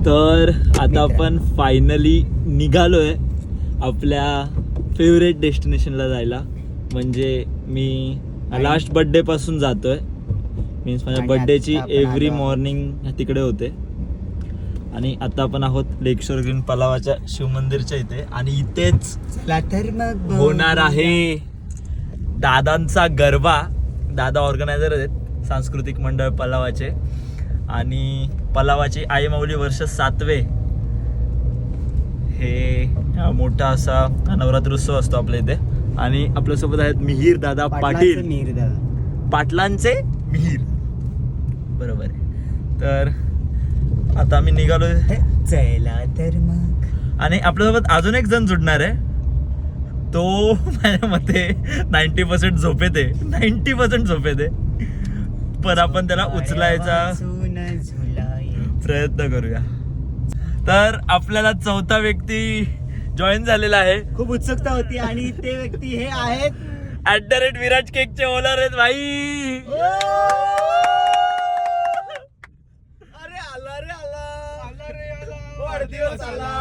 तर आता आपण फायनली निघालोय आपल्या फेवरेट डेस्टिनेशनला जायला. म्हणजे मी लास्ट बर्थडे पासून जातोय. मीन्स माझ्या बर्थडेची एव्हरी मॉर्निंग तिकडे होते. आणि आता आपण आहोत लेकशोर ग्रीन पलावाच्या शिवमंदिरच्या इथे. आणि इथेच होणार आहे दादांचा गरबा. दादा ऑर्गनायझर आहेत सांस्कृतिक मंडळ पलावाचे. आणि पलावाची आई माऊली वर्ष 7वे हे मोठा असा नवरात्रोत्सव असतो आपल्या इथे. आणि आपल्यासोबत आहेत मिहीर दादा पाटील, पाटलांचे मिहीर, बरोबर आहे. तर आता आम्ही निघालोय चला तर मग. आणि आपल्यासोबत अजून एक जण जुडणार आहे. तो माझ्या मते 90% झोपेत आहे, 90% झोपेत आहे. पण आपण त्याला उचलायचा प्रयत्न करूया. तर आपल्याला 4था व्यक्ती जॉईन झालेला आहे. खूप उत्सुकता होती. आणि ते व्यक्ती हे आहेत @विराज केकचे ओनर आहेत भाई. अरे आला रे वाढदिवस आला,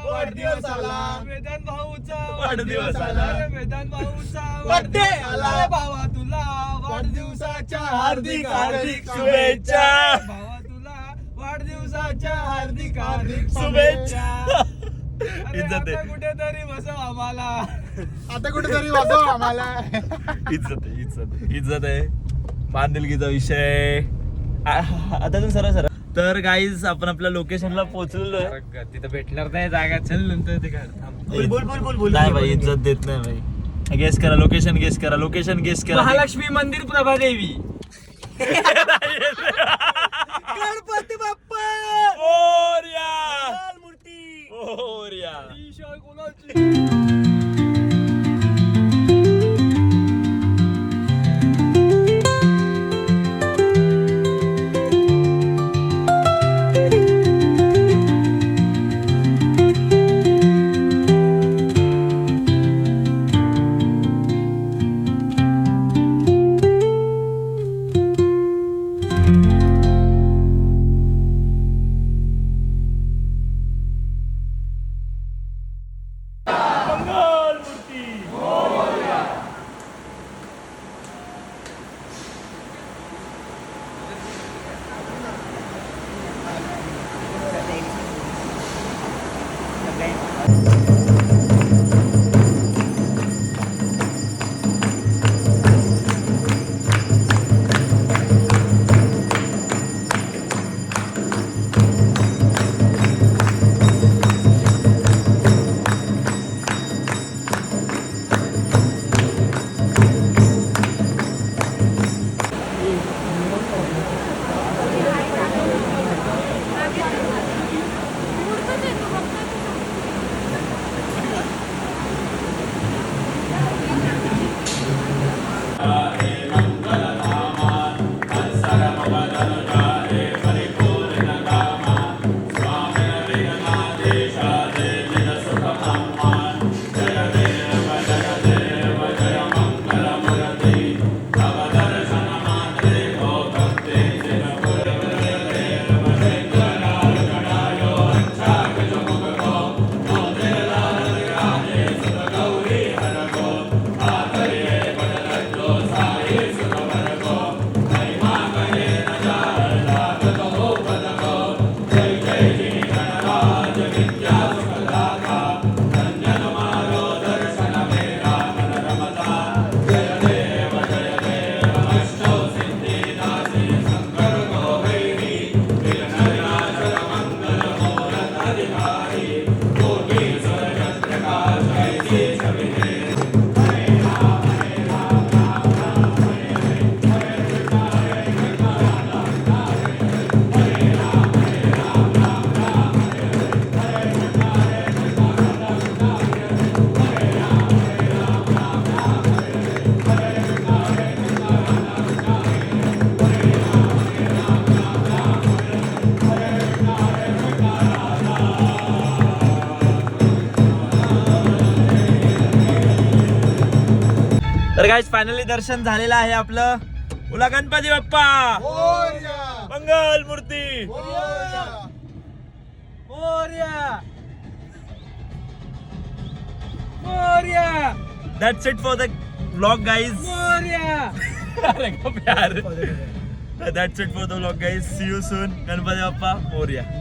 वाढदिवस आला, वेदांत भाऊचा वाढदिवस आला, वेदांत भाऊचा बर्थडे आला. भावा तुला वाढदिवसाच्या हार्दिक हार्दिक शुभेच्छा. भावा तुला वाढदिवसाच्या हार्दिक हार्दिक शुभेच्छा. अरे इज्जत आता आहे. कुठेतरी बसव आम्हाला. आता कुठेतरी वाजव आम्हाला. इज्जत आहे. बांधिलकीचा विषय. आता तर सरळ. तर गाईज आपण आपल्या लोकेशनला पोहोचलेलो आहे. तिथं भेटणार नाही जागा. चल नंतर ते बोल. नाही भाई, इज्जत देत नाही भाई. गेस करा लोकेशन, गेस करा. महालक्ष्मी मंदिर प्रभादेवी. गणपती बाप्पा मोरया. मूर्ती. मोरया. तर गाइस फायनली दर्शन झालेलं आहे आपलं. बोला Ganpati Bappa Mangal Murti. That's it for the vlog guys. अरे गप यार. That's it for the vlog guys. See you soon. Ganpati Bappa Morya.